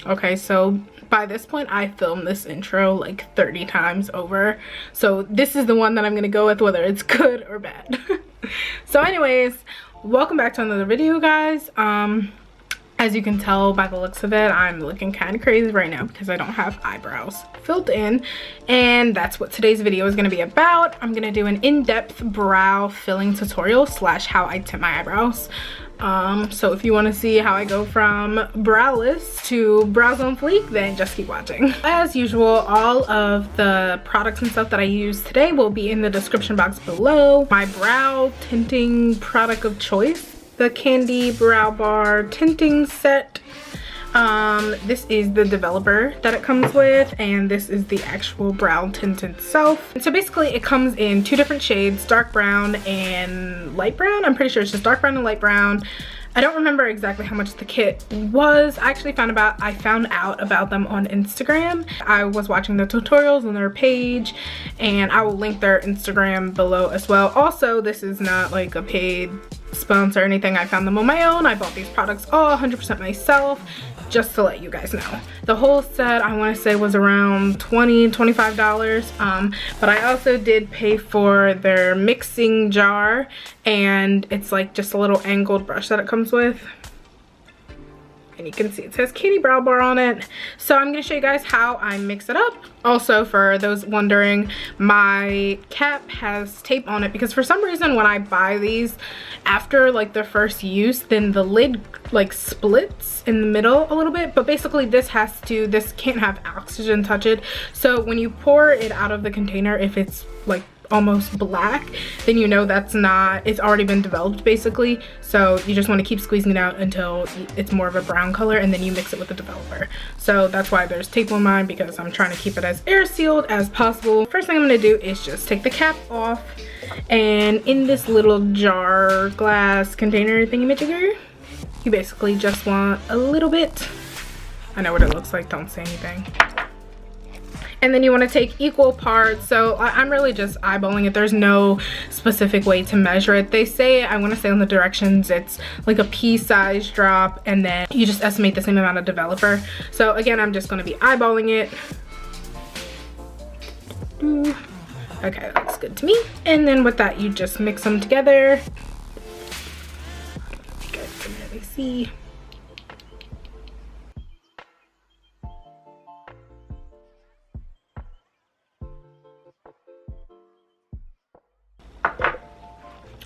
Okay, so by this point I filmed this intro like 30 times over, so this is the one that I'm gonna go with, whether it's good or bad. So anyways, welcome back to another video, guys. As you can tell by the looks of it, I'm looking kind of crazy right now because I don't have eyebrows filled in, and that's what today's video is going to be about. I'm going to do an in-depth brow filling tutorial slash how I tint my eyebrows. So if you want to see how I go from browless to brows on fleek, then just keep watching. As usual, all of the products and stuff that I use today will be in the description box below. My brow tinting product of choice, the Candy Brow Bar tinting set. This is the developer that it comes with, and this is the actual brow tint itself. And so basically it comes in two different shades, dark brown and light brown. I'm pretty sure it's just dark brown and light brown. I don't remember exactly how much the kit was. I actually found out about them on Instagram. I was watching the tutorials on their page, and I will link their Instagram below as well. Also, this is not like a paid sponsor or anything. I found them on my own. I bought these products all 100% myself, just to let you guys know. The whole set, I want to say, was around $25, but I also did pay for their mixing jar, and it's like just a little angled brush that it comes with. And you can see it says Candy Brow Bar on it. So I'm going to show you guys how I mix it up. Also, for those wondering, my cap has tape on it because for some reason when I buy these after like the first use, then the lid like splits in the middle a little bit. But basically this can't have oxygen touch it. So when you pour it out of the container, if it's like almost black, then you know it's already been developed basically. So you just want to keep squeezing it out until it's more of a brown color, and then you mix it with the developer. So that's why there's tape on mine, because I'm trying to keep it as air sealed as possible. First thing I'm going to do is just take the cap off, and in this little jar glass container thingy-majigger, you basically just want a little bit. I know what it looks like, don't say anything. And then you want to take equal parts. So I'm really just eyeballing it. There's no specific way to measure it. They say, I want to say on the directions, it's like a pea-sized drop, and then you just estimate the same amount of developer. So again, I'm just going to be eyeballing it. Okay, that looks good to me. And then with that, you just mix them together. You guys can really see.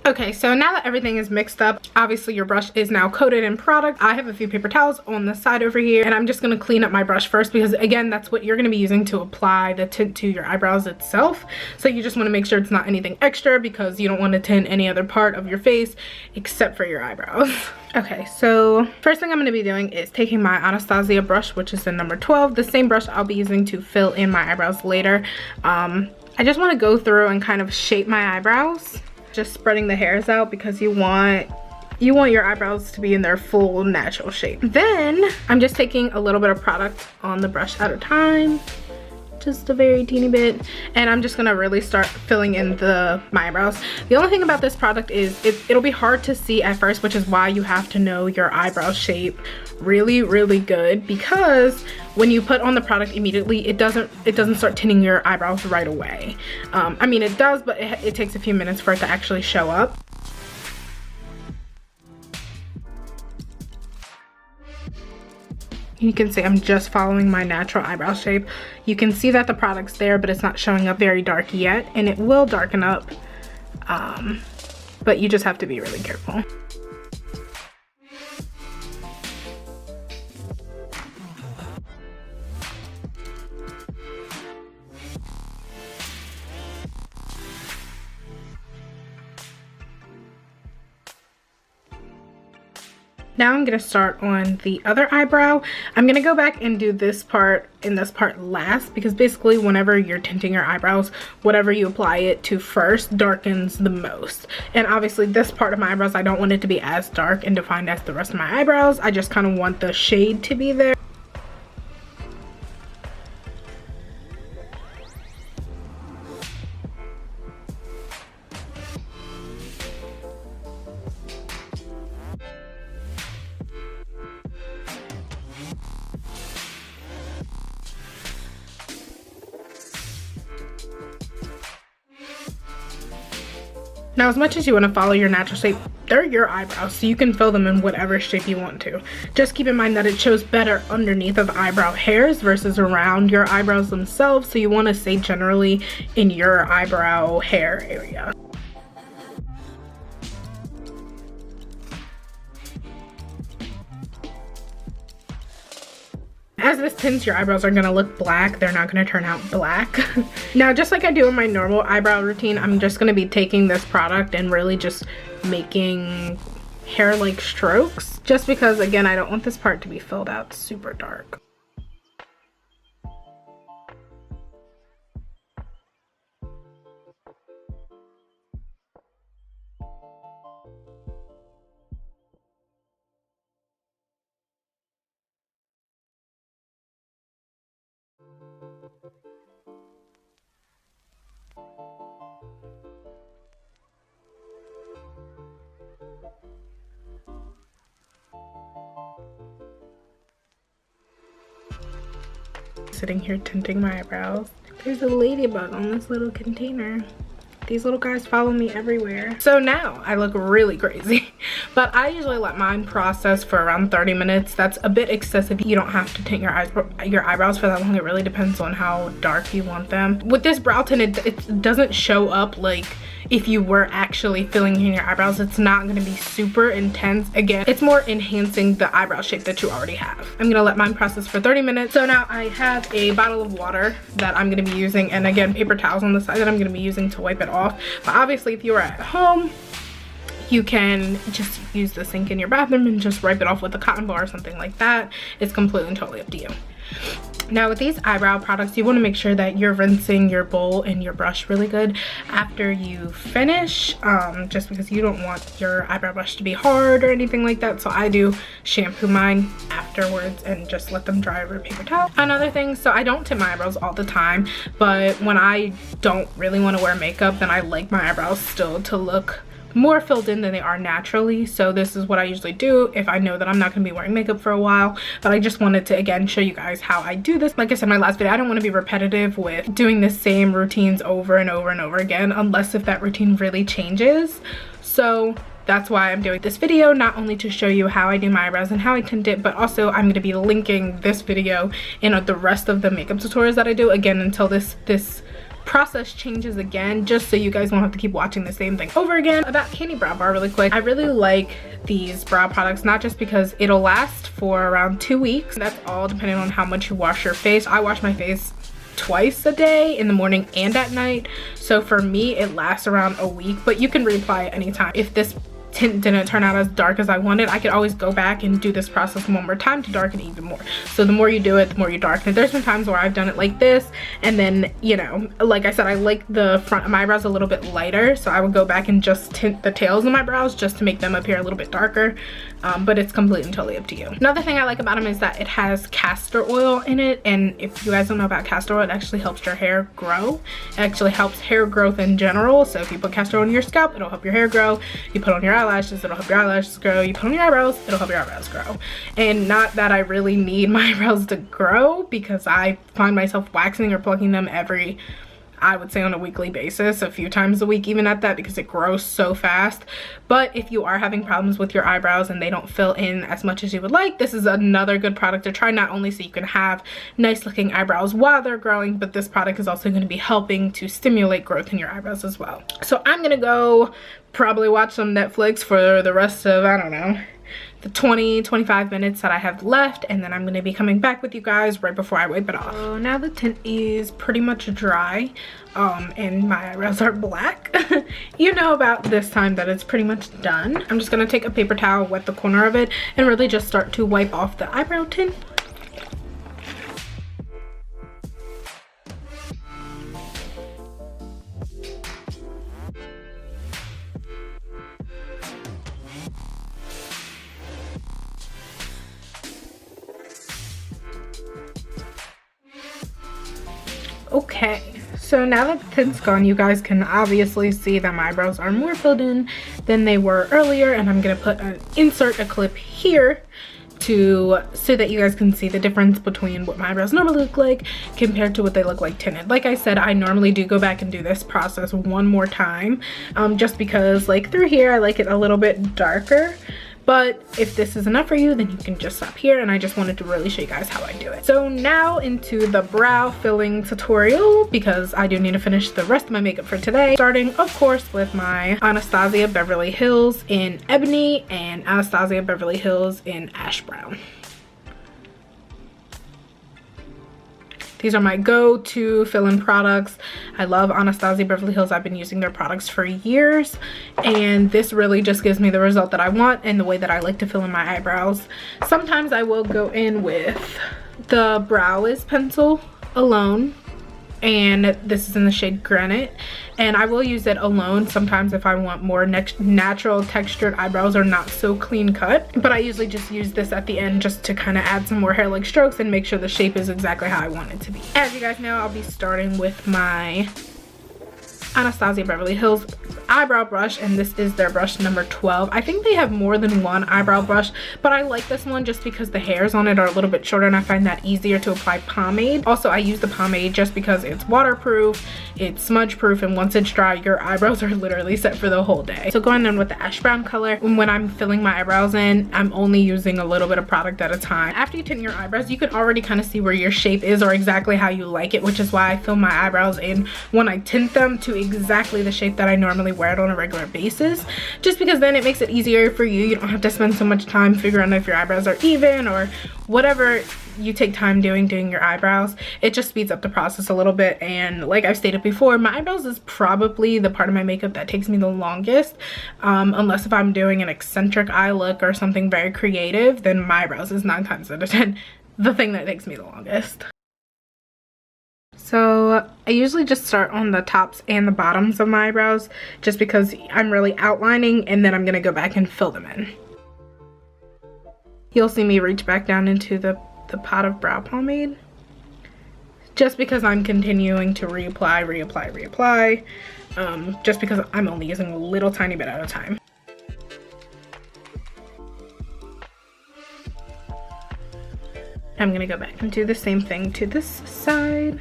Okay, so now that everything is mixed up, obviously your brush is now coated in product. I have a few paper towels on the side over here, and I'm just going to clean up my brush first, because again, that's what you're going to be using to apply the tint to your eyebrows itself. So you just want to make sure it's not anything extra, because you don't want to tint any other part of your face except for your eyebrows. Okay, so first thing I'm going to be doing is taking my Anastasia brush, which is the number 12, the same brush I'll be using to fill in my eyebrows later. I just want to go through and kind of shape my eyebrows, just spreading the hairs out, because you want your eyebrows to be in their full natural shape. Then I'm just taking a little bit of product on the brush at a time, just a very teeny bit, and I'm just gonna really start filling in my eyebrows. The only thing about this product is it'll be hard to see at first, which is why you have to know your eyebrow shape really good, because when you put on the product immediately, it doesn't start tinting your eyebrows right away. I mean, it does, but it takes a few minutes for it to actually show up. You can see I'm just following my natural eyebrow shape. You can see that the product's there, but it's not showing up very dark yet, and it will darken up, but you just have to be really careful. Now I'm going to start on the other eyebrow. I'm going to go back and do this part and this part last, because basically whenever you're tinting your eyebrows, whatever you apply it to first darkens the most. And obviously this part of my eyebrows, I don't want it to be as dark and defined as the rest of my eyebrows. I just kind of want the shade to be there. Now, as much as you want to follow your natural shape, they're your eyebrows, so you can fill them in whatever shape you want to. Just keep in mind that it shows better underneath of eyebrow hairs versus around your eyebrows themselves, so you want to stay generally in your eyebrow hair area. As this tints, your eyebrows are gonna look black. They're not gonna turn out black. Now, just like I do in my normal eyebrow routine, I'm just gonna be taking this product and really just making hair-like strokes. Just because, again, I don't want this part to be filled out super dark. Sitting here tinting my eyebrows. There's a ladybug on this little container. These little guys follow me everywhere. So now I look really crazy, but I usually let mine process for around 30 minutes. That's a bit excessive. You don't have to tint your eyebrows for that long. It really depends on how dark you want them. With this brow tint, it doesn't show up like if you were actually filling in your eyebrows. It's not going to be super intense. Again, it's more enhancing the eyebrow shape that you already have. I'm going to let mine process for 30 minutes. So now I have a bottle of water that I'm going to be using, and again, paper towels on the side that I'm going to be using to wipe it off. But obviously, if you are at home, you can just use the sink in your bathroom and just wipe it off with a cotton ball or something like that. It's completely and totally up to you. Now, with these eyebrow products, you want to make sure that you're rinsing your bowl and your brush really good after you finish, just because you don't want your eyebrow brush to be hard or anything like that. So I do shampoo mine afterwards and just let them dry over a paper towel. Another thing, so I don't tint my eyebrows all the time, but when I don't really want to wear makeup, then I like my eyebrows still to look more filled in than they are naturally. So this is what I usually do if I know that I'm not going to be wearing makeup for a while. But I just wanted to again show you guys how I do this. Like I said in my last video, I don't want to be repetitive with doing the same routines over and over and over again, unless if that routine really changes. So that's why I'm doing this video, not only to show you how I do my eyebrows and how I tint it, but also I'm going to be linking this video in the rest of the makeup tutorials that I do, again, until this process changes again, just so you guys won't have to keep watching the same thing over again. About Candy Brow Bar really quick, I really like these brow products, not just because it'll last for around 2 weeks. That's all depending on how much you wash your face. I wash my face twice a day, in the morning and at night, so for me it lasts around a week, but you can reapply it anytime. If this tint didn't turn out as dark as I wanted, I could always go back and do this process one more time to darken it even more. So the more you do it, the more you darken it. There's been times where I've done it like this, and then, you know, like I said, I like the front of my eyebrows a little bit lighter, so I would go back and just tint the tails of my brows just to make them appear a little bit darker. But it's completely and totally up to you. Another thing I like about them is that it has castor oil in it, and if you guys don't know about castor oil, it actually helps your hair grow. It actually helps hair growth in general. So if you put castor oil on your scalp, it'll help your hair grow. You put on your eyelashes, it'll help your eyelashes grow. You put on your eyebrows, it'll help your eyebrows grow. And not that I really need my eyebrows to grow, because I find myself waxing or plucking them every, I would say, on a weekly basis, a few times a week even at that, because it grows so fast. But if you are having problems with your eyebrows and they don't fill in as much as you would like, this is another good product to try, not only so you can have nice looking eyebrows while they're growing, but this product is also going to be helping to stimulate growth in your eyebrows as well. So I'm gonna go probably watch some Netflix for the rest of, I don't know, the 20-25 minutes that I have left, and then I'm going to be coming back with you guys right before I wipe it off. So now the tint is pretty much dry, and my eyebrows are black. You know about this time that it's pretty much done. I'm just going to take a paper towel, wet the corner of it, and really just start to wipe off the eyebrow tint. Okay, so now that the tint's gone, you guys can obviously see that my eyebrows are more filled in than they were earlier, and I'm gonna insert a clip here so that you guys can see the difference between what my eyebrows normally look like compared to what they look like tinted. Like I said, I normally do go back and do this process one more time, just because like through here I like it a little bit darker. But if this is enough for you, then you can just stop here, and I just wanted to really show you guys how I do it. So now into the brow filling tutorial, because I do need to finish the rest of my makeup for today. Starting, of course, with my Anastasia Beverly Hills in Ebony and Anastasia Beverly Hills in Ash Brown. These are my go-to fill-in products. I love Anastasia Beverly Hills. I've been using their products for years, and this really just gives me the result that I want and the way that I like to fill in my eyebrows. Sometimes I will go in with the Brow Wiz pencil alone, and this is in the shade Granite, and I will use it alone sometimes if I want more natural textured eyebrows or not so clean cut, but I usually just use this at the end just to kind of add some more hair-like strokes and make sure the shape is exactly how I want it to be. As you guys know, I'll be starting with my Anastasia Beverly Hills eyebrow brush, and this is their brush number 12. I think they have more than one eyebrow brush, but I like this one just because the hairs on it are a little bit shorter and I find that easier to apply pomade. Also, I use the pomade just because it's waterproof, it's smudge proof, and once it's dry, your eyebrows are literally set for the whole day. So going in with the ash brown color, when I'm filling my eyebrows in, I'm only using a little bit of product at a time. After you tint your eyebrows, you can already kind of see where your shape is or exactly how you like it, which is why I fill my eyebrows in when I tint them to exactly the shape that I normally wear it on a regular basis, just because then it makes it easier for you. You don't have to spend so much time figuring out if your eyebrows are even or whatever you take time doing your eyebrows. It just speeds up the process a little bit, and like I've stated before, my eyebrows is probably the part of my makeup that takes me the longest, unless if I'm doing an eccentric eye look or something very creative, then my eyebrows is 9 times out of 10 the thing that takes me the longest. So I usually just start on the tops and the bottoms of my eyebrows just because I'm really outlining, and then I'm going to go back and fill them in. You'll see me reach back down into the pot of brow pomade just because I'm continuing to reapply, just because I'm only using a little tiny bit at a time. I'm going to go back and do the same thing to this side,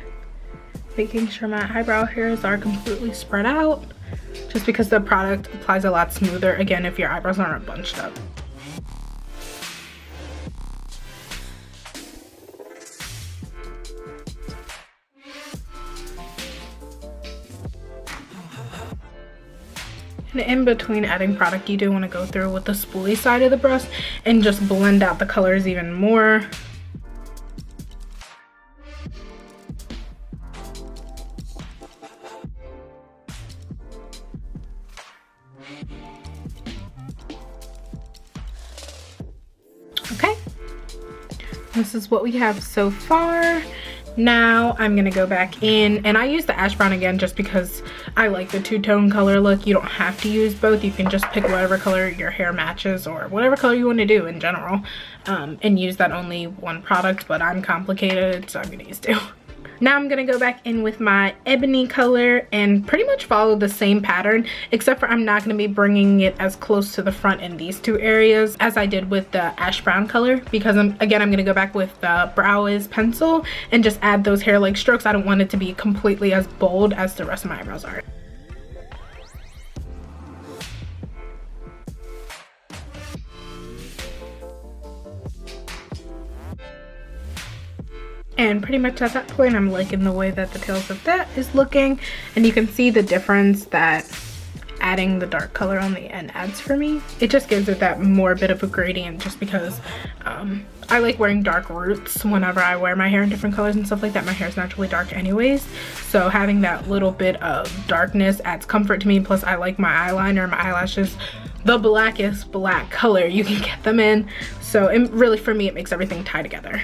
making sure my eyebrow hairs are completely spread out, just because the product applies a lot smoother, again, if your eyebrows aren't bunched up. And in between adding product, you do want to go through with the spoolie side of the brush and just blend out the colors even more. Okay, this is what we have so far. Now I'm gonna go back in, and I use the ash brown again just because I like the two-tone color look. You don't have to use both. You can just pick whatever color your hair matches or whatever color you want to do in general, and use that only one product, but I'm complicated, so I'm gonna use two. Now I'm gonna go back in with my ebony color and pretty much follow the same pattern, except for I'm not gonna be bringing it as close to the front in these two areas as I did with the ash brown color, because I'm gonna go back with the Brow Wiz pencil and just add those hair-like strokes. I don't want it to be completely as bold as the rest of my eyebrows are. And pretty much at that point, I'm liking the way that the tails of that is looking, and you can see the difference that adding the dark color on the end adds for me. It just gives it that more bit of a gradient, just because I like wearing dark roots whenever I wear my hair in different colors and stuff like that. My hair is naturally dark anyways, so having that little bit of darkness adds comfort to me. Plus I like my eyeliner, my eyelashes, the blackest black color you can get them in, so it really, for me, it makes everything tie together.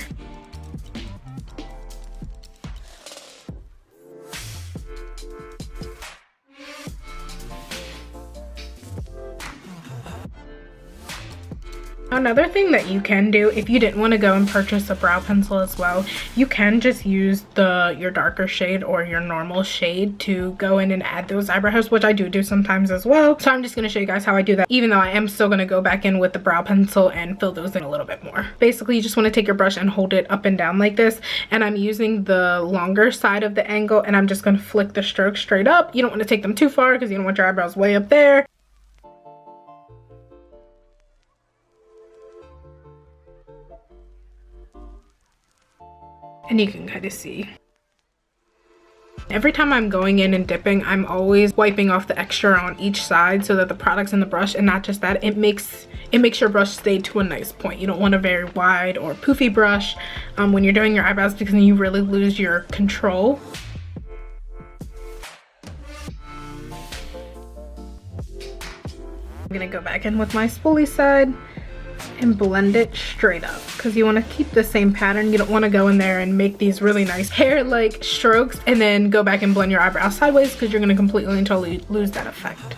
Another thing that you can do, if you didn't want to go and purchase a brow pencil as well, you can just use your darker shade or your normal shade to go in and add those eyebrows, which I do sometimes as well. So I'm just going to show you guys how I do that, even though I am still going to go back in with the brow pencil and fill those in a little bit more. Basically, you just want to take your brush and hold it up and down like this, and I'm using the longer side of the angle, and I'm just going to flick the strokes straight up. You don't want to take them too far because you don't want your eyebrows way up there. And you can kind of see. Every time I'm going in and dipping, I'm always wiping off the extra on each side so that the product's in the brush, and not just that, it makes your brush stay to a nice point. You don't want a very wide or poofy brush when you're doing your eyebrows, because then you really lose your control. I'm gonna go back in with my spoolie side and blend it straight up, because you want to keep the same pattern. You don't want to go in there and make these really nice hair-like strokes and then go back and blend your eyebrows sideways, because you're going to completely and totally lose that effect.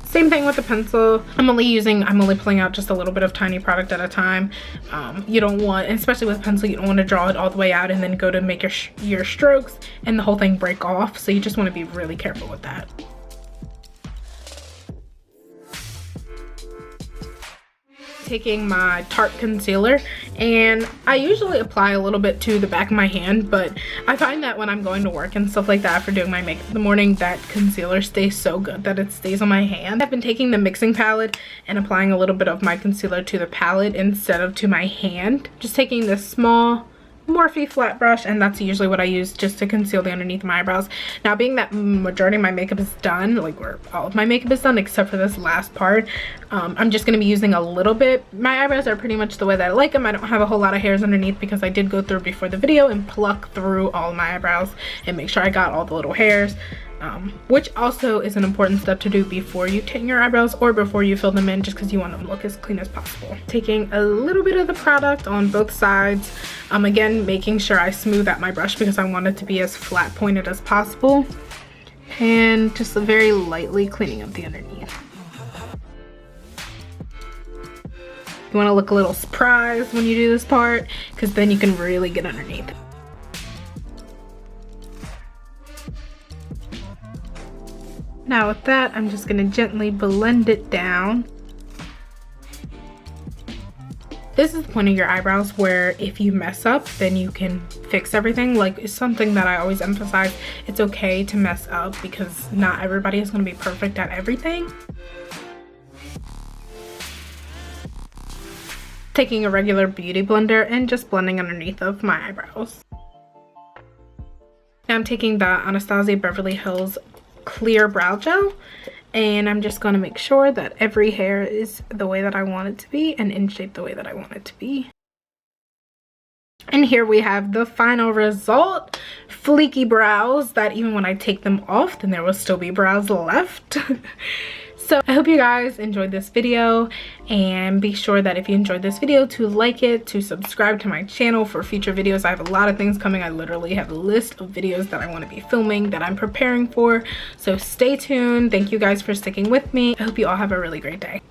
Same thing with the pencil. I'm only pulling out just a little bit of tiny product at a time. You don't want, especially with a pencil, you don't want to draw it all the way out and then go to make your strokes and the whole thing break off. So you just want to be really careful with that. Taking my Tarte concealer, and I usually apply a little bit to the back of my hand, but I find that when I'm going to work and stuff like that after doing my makeup in the morning, that concealer stays so good that it stays on my hand. I've been taking the mixing palette and applying a little bit of my concealer to the palette instead of to my hand. Just taking this small Morphe flat brush, and that's usually what I use just to conceal the underneath of my eyebrows. Now, being that majority of my makeup is done, like where all of my makeup is done except for this last part, I'm just going to be using a little bit. My eyebrows are pretty much the way that I like them. I don't have a whole lot of hairs underneath because I did go through before the video and pluck through all my eyebrows and make sure I got all the little hairs. Which also is an important step to do before you tint your eyebrows or before you fill them in, just because you want them to look as clean as possible. Taking a little bit of the product on both sides, again making sure I smooth out my brush because I want it to be as flat pointed as possible, and just very lightly cleaning up the underneath. You want to look a little surprised when you do this part, because then you can really get underneath. Now with that, I'm just going to gently blend it down. This is the point of your eyebrows where if you mess up, then you can fix everything. Like, it's something that I always emphasize. It's okay to mess up because not everybody is going to be perfect at everything. Taking a regular beauty blender and just blending underneath of my eyebrows. Now I'm taking the Anastasia Beverly Hills clear brow gel, and I'm just going to make sure that every hair is the way that I want it to be and in shape the way that I want it to be. And here we have the final result. Fleeky brows that even when I take them off, then there will still be brows left. So I hope you guys enjoyed this video, and be sure that if you enjoyed this video to like it, to subscribe to my channel for future videos. I have a lot of things coming. I literally have a list of videos that I want to be filming that I'm preparing for. So stay tuned. Thank you guys for sticking with me. I hope you all have a really great day.